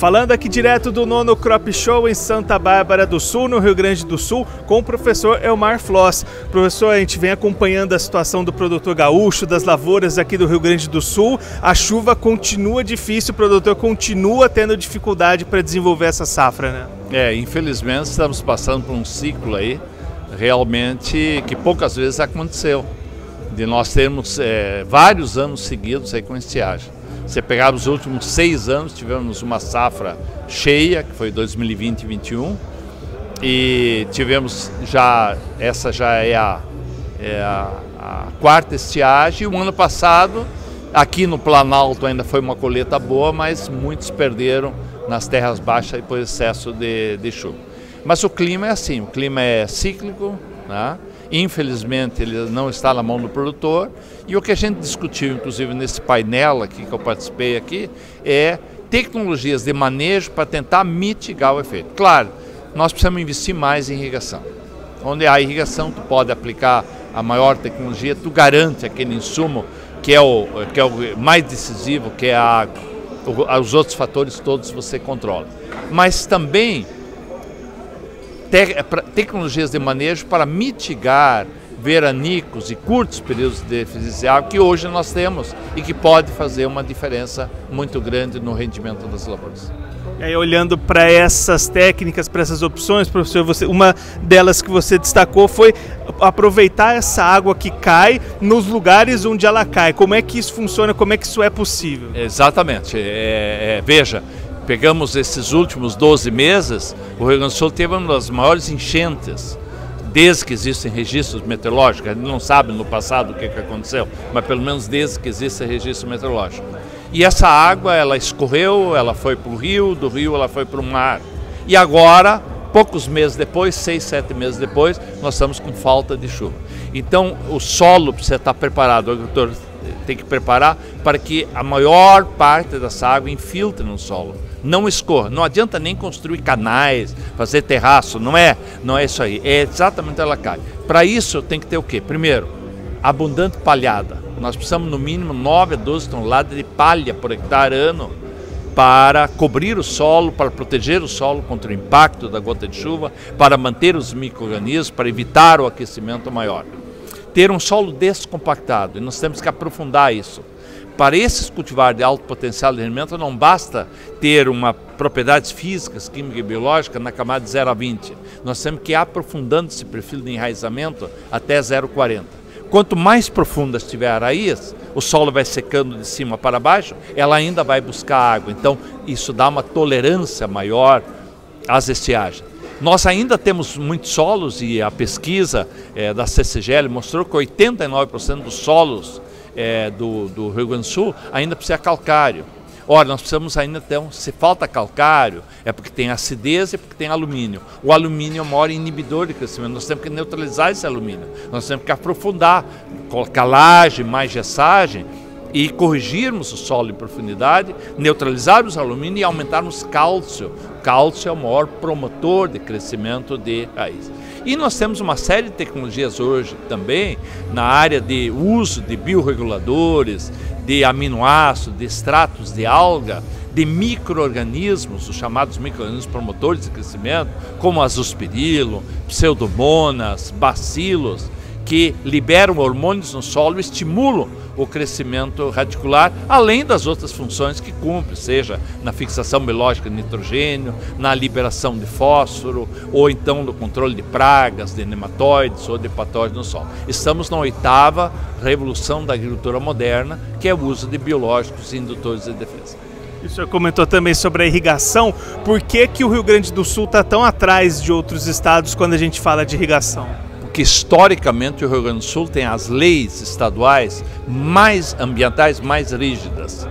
Falando aqui direto do 9º Crop Show em Santa Bárbara do Sul, no Rio Grande do Sul, com o professor Elmar Floss. Professor, a gente vem acompanhando a situação do produtor gaúcho, das lavouras aqui do Rio Grande do Sul. A chuva continua difícil, o produtor continua tendo dificuldade para desenvolver essa safra, né? Infelizmente estamos passando por um ciclo aí, realmente, que poucas vezes aconteceu. De nós termos vários anos seguidos aí com estiagem. Se pegar os últimos 6 anos, tivemos uma safra cheia, que foi 2020 e 2021, e tivemos essa já é a quarta estiagem. E o ano passado, aqui no Planalto ainda foi uma colheita boa, mas muitos perderam nas terras baixas por excesso de chuva. Mas o clima é assim, o clima é cíclico, né? Infelizmente ele não está na mão do produtor, e o que a gente discutiu inclusive nesse painel aqui que eu participei aqui é tecnologias de manejo para tentar mitigar o efeito. Claro, nós precisamos investir mais em irrigação. Onde há irrigação, tu pode aplicar a maior tecnologia, tu garante aquele insumo que é o mais decisivo, que é a água. Os outros fatores todos você controla. Mas também tecnologias de manejo para mitigar veranicos e curtos períodos de deficiência de água que hoje nós temos e que pode fazer uma diferença muito grande no rendimento das lavouras. E aí, olhando para essas técnicas, para essas opções, professor, uma delas que você destacou foi aproveitar essa água que cai nos lugares onde ela cai. Como é que isso funciona? Como é que isso é possível? Exatamente. Veja, pegamos esses últimos 12 meses, o Rio Grande do Sul teve uma das maiores enchentes, desde que existem registros meteorológicos. A gente não sabe no passado o que aconteceu, mas pelo menos desde que existe registro meteorológico. E essa água, ela escorreu, ela foi para o rio, do rio ela foi para o mar. E agora, poucos meses depois, 6, 7 meses depois, nós estamos com falta de chuva. Então, o solo precisa estar preparado, o agricultor tem que preparar para que a maior parte dessa água infiltre no solo, não escorra. Não adianta nem construir canais, fazer terraço, não é isso aí, é exatamente ela cai. Para isso tem que ter o quê? Primeiro, abundante palhada. Nós precisamos no mínimo 9 a 12 toneladas de palha por hectare ano para cobrir o solo, para proteger o solo contra o impacto da gota de chuva, para manter os micro-organismos, para evitar o aquecimento maior. Ter um solo descompactado, e nós temos que aprofundar isso. Para esses cultivares de alto potencial de rendimento, não basta ter propriedades físicas, químicas e biológicas na camada de 0 a 20. Nós temos que ir aprofundando esse perfil de enraizamento até 0,40. Quanto mais profundas tiver a raiz, o solo vai secando de cima para baixo, ela ainda vai buscar água. Então, isso dá uma tolerância maior às estiagens. Nós ainda temos muitos solos, e a pesquisa da CCGL mostrou que 89% dos solos do Rio Grande do Sul ainda precisa calcário. Ora, nós precisamos ainda, então, se falta calcário, é porque tem acidez e porque tem alumínio. O alumínio é o maior inibidor de crescimento, nós temos que neutralizar esse alumínio, nós temos que aprofundar, colocar laje, mais gessagem, e corrigirmos o solo em profundidade, neutralizar os alumínios e aumentarmos cálcio. Cálcio é o maior promotor de crescimento de raiz. E nós temos uma série de tecnologias hoje também na área de uso de biorreguladores, de aminoácidos, de extratos de alga, de micro-organismos, os chamados micro-organismos promotores de crescimento, como azospirilo, pseudomonas, bacilos, que liberam hormônios no solo e estimulam o crescimento radicular, além das outras funções que cumpre, seja na fixação biológica de nitrogênio, na liberação de fósforo, ou então no controle de pragas, de nematóides ou de patógenos no solo. Estamos na 8ª revolução da agricultura moderna, que é o uso de biológicos e indutores de defesa. O senhor comentou também sobre a irrigação. Por que o Rio Grande do Sul está tão atrás de outros estados quando a gente fala de irrigação? Que historicamente o Rio Grande do Sul tem as leis estaduais ambientais mais rígidas.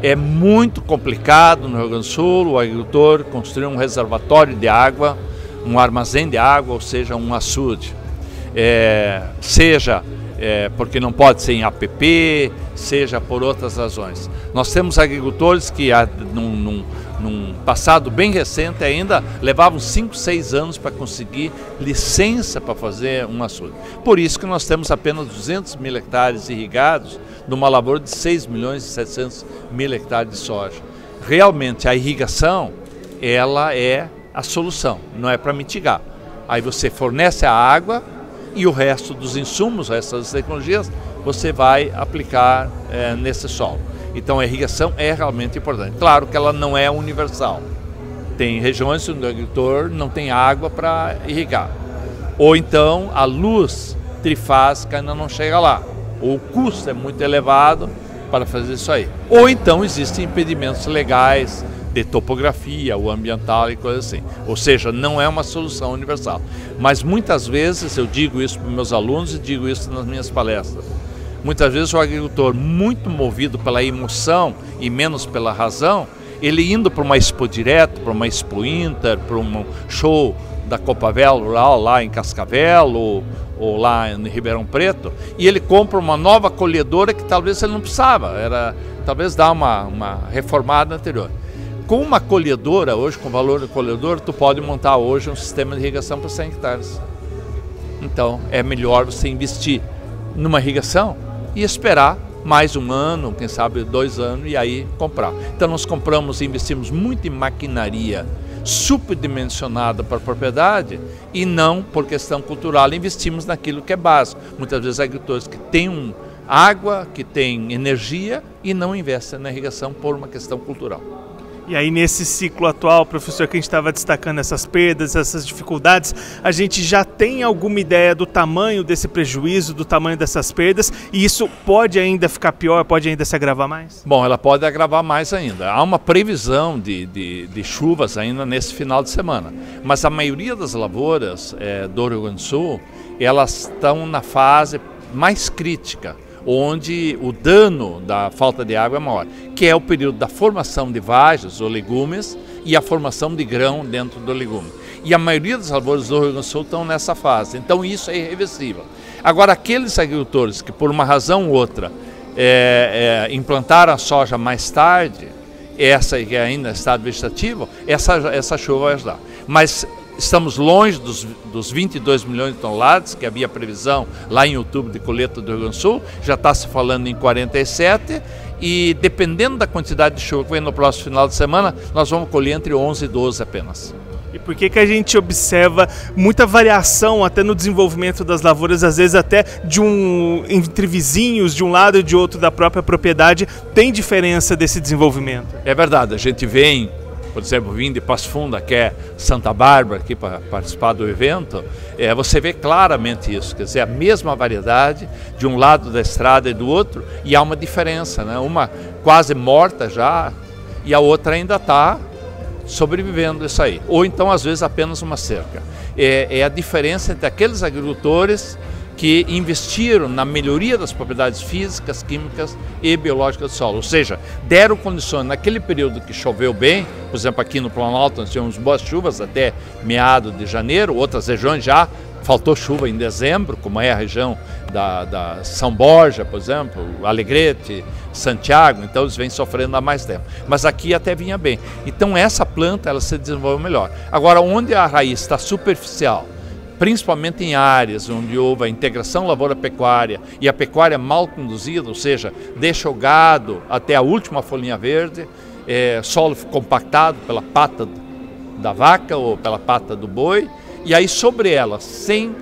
É muito complicado no Rio Grande do Sul o agricultor construir um reservatório de água, um armazém de água, ou seja, um açude. Seja porque não pode ser em APP, seja por outras razões. Nós temos agricultores que num passado bem recente ainda levavam 5, 6 anos para conseguir licença para fazer um açude. Por isso que nós temos apenas 200 mil hectares irrigados numa lavoura de 6 milhões e 700 mil hectares de soja. realmente a irrigação, ela é a solução, não é para mitigar. Aí você fornece a água e o resto dos insumos, essas tecnologias, você vai aplicar nesse solo. Então a irrigação é realmente importante. Claro que ela não é universal. Tem regiões onde o agricultor não tem água para irrigar. Ou então a luz trifásica ainda não chega lá. Ou o custo é muito elevado para fazer isso aí. Ou então existem impedimentos legais de topografia, ou ambiental e coisas assim. Ou seja, não é uma solução universal. Mas muitas vezes eu digo isso para meus alunos e digo isso nas minhas palestras. Muitas vezes o agricultor, muito movido pela emoção e menos pela razão, ele indo para uma Expo Direto, para uma Expo Inter, para um show da Copavel Rural lá em Cascavel ou lá em Ribeirão Preto, e ele compra uma nova colhedora que talvez ele não precisava, talvez dar uma reformada anterior. Com uma colhedora, hoje, com o valor da colhedora, tu pode montar hoje um sistema de irrigação para 100 hectares. Então, é melhor você investir numa irrigação e esperar mais um ano, quem sabe 2 anos, e aí comprar. Então, nós compramos e investimos muito em maquinaria superdimensionada para a propriedade e não por questão cultural, investimos naquilo que é básico. Muitas vezes agricultores que têm água, que têm energia e não investem na irrigação por uma questão cultural. E aí nesse ciclo atual, professor, que a gente estava destacando essas perdas, essas dificuldades, a gente já tem alguma ideia do tamanho desse prejuízo, do tamanho dessas perdas, e isso pode ainda ficar pior, pode ainda se agravar mais? Bom, ela pode agravar mais ainda. Há uma previsão de chuvas ainda nesse final de semana, mas a maioria das lavouras do Rio Grande do Sul, elas estão na fase mais crítica, onde o dano da falta de água é maior, que é o período da formação de vagens ou legumes e a formação de grão dentro do legume. E a maioria das lavouras do Rio Grande do Sul estão nessa fase, então isso é irreversível. Agora, aqueles agricultores que por uma razão ou outra implantaram a soja mais tarde, essa que ainda é estado vegetativo, essa chuva vai ajudar. Mas estamos longe dos 22 milhões de toneladas, que havia previsão lá em outubro de colheita do Rio Grande do Sul, já está se falando em 47, e dependendo da quantidade de chuva que vem no próximo final de semana, nós vamos colher entre 11 e 12 apenas. E por que a gente observa muita variação até no desenvolvimento das lavouras, às vezes até entre vizinhos, de um lado e de outro da própria propriedade, tem diferença desse desenvolvimento? É verdade, a gente vem, por exemplo, vindo de Passo Fundo, que é Santa Bárbara, aqui para participar do evento, você vê claramente isso, quer dizer, a mesma variedade de um lado da estrada e do outro, e há uma diferença, né? Uma quase morta já, e a outra ainda está sobrevivendo isso aí. Ou então, às vezes, apenas uma cerca. É a diferença entre aqueles agricultores que investiram na melhoria das propriedades físicas, químicas e biológicas do solo. Ou seja, deram condições naquele período que choveu bem, por exemplo, aqui no Planalto nós tivemos boas chuvas até meados de janeiro, outras regiões já faltou chuva em dezembro, como é a região da São Borja, por exemplo, Alegrete, Santiago, então eles vêm sofrendo há mais tempo. Mas aqui até vinha bem. Então essa planta ela se desenvolveu melhor. Agora, onde a raiz está superficial, principalmente em áreas onde houve a integração lavoura-pecuária e a pecuária mal conduzida, ou seja, deixa o gado até a última folhinha verde, solo compactado pela pata da vaca ou pela pata do boi, e aí sobre ela, sem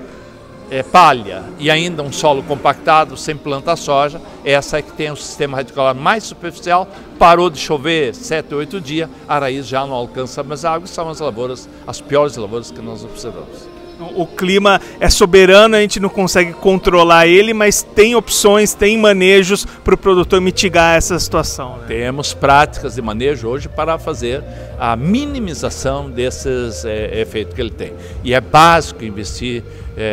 palha e ainda um solo compactado, sem plantar soja, essa é que tem o sistema radicular mais superficial, parou de chover 7 ou 8 dias, a raiz já não alcança mais água, são as lavouras, as piores lavouras que nós observamos. O clima é soberano, a gente não consegue controlar ele, mas tem opções, tem manejos para o produtor mitigar essa situação, né? Temos práticas de manejo hoje para fazer a minimização desses efeitos que ele tem. E é básico investir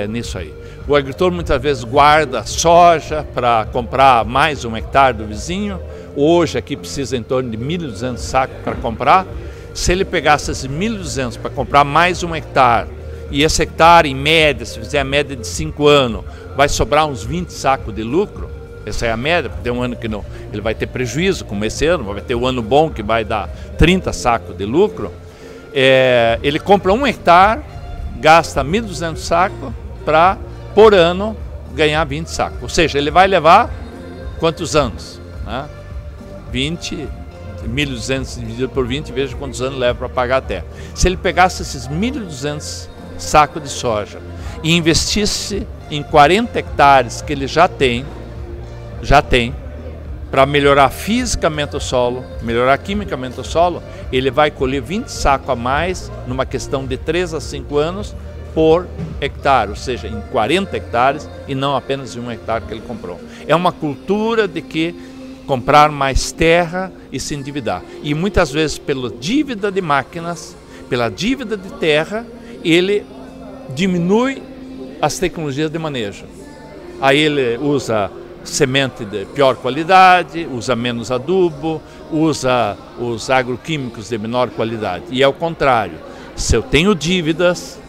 nisso aí. O agricultor muitas vezes guarda soja para comprar mais 1 hectare do vizinho. Hoje aqui precisa em torno de 1.200 sacos para comprar. Se ele pegasse esses 1.200 para comprar mais 1 hectare, e esse hectare, em média, se fizer a média de 5 anos, vai sobrar uns 20 sacos de lucro. Essa é a média, porque tem um ano que não, ele vai ter prejuízo, como esse ano, vai ter um ano bom que vai dar 30 sacos de lucro. Ele compra 1 hectare, gasta 1.200 sacos para, por ano, ganhar 20 sacos. Ou seja, ele vai levar quantos anos? Né? 1.200 dividido por 20, veja quantos anos leva para pagar a terra. Se ele pegasse esses 1.200 sacos de soja e investisse em 40 hectares que ele já tem, para melhorar fisicamente o solo, melhorar quimicamente o solo, ele vai colher 20 sacos a mais numa questão de 3 a 5 anos por hectare, ou seja, em 40 hectares e não apenas em 1 hectare que ele comprou. É uma cultura de que comprar mais terra e se endividar. E muitas vezes pela dívida de máquinas, pela dívida de terra, ele diminui as tecnologias de manejo. Aí ele usa semente de pior qualidade, usa menos adubo, usa os agroquímicos de menor qualidade. E é o contrário, se eu tenho dívidas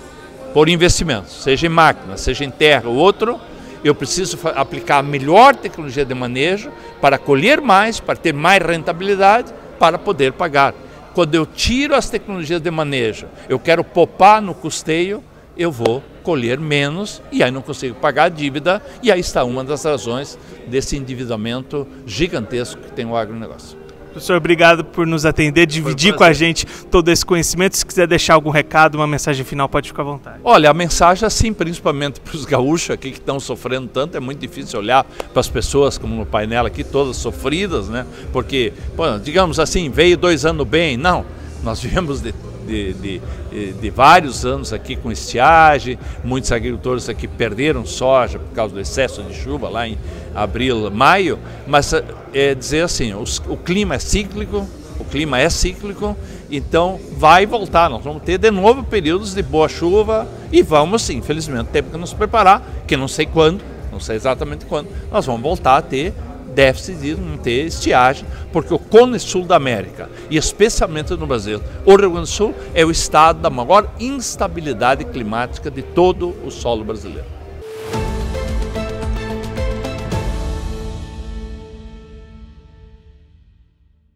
por investimentos, seja em máquina, seja em terra ou outro, eu preciso aplicar a melhor tecnologia de manejo para colher mais, para ter mais rentabilidade, para poder pagar. Quando eu tiro as tecnologias de manejo, eu quero poupar no custeio, eu vou colher menos e aí não consigo pagar a dívida, e aí está uma das razões desse endividamento gigantesco que tem o agronegócio. Professor, obrigado por nos atender, dividir com a gente todo esse conhecimento. Se quiser deixar algum recado, uma mensagem final, pode ficar à vontade. Olha, a mensagem assim, principalmente para os gaúchos aqui que estão sofrendo tanto, é muito difícil olhar para as pessoas como no painel aqui, todas sofridas, né? Porque, bom, digamos assim, veio 2 anos bem, não, nós viemos de vários anos aqui com estiagem, muitos agricultores aqui perderam soja por causa do excesso de chuva lá em abril, maio, mas é dizer assim, o clima é cíclico, então vai voltar, nós vamos ter de novo períodos de boa chuva e vamos sim, infelizmente, ter que nos preparar, que não sei quando, não sei exatamente quando, nós vamos voltar a ter déficit de não ter estiagem, porque o Cone Sul da América, e especialmente no Brasil, o Rio Grande do Sul é o estado da maior instabilidade climática de todo o solo brasileiro.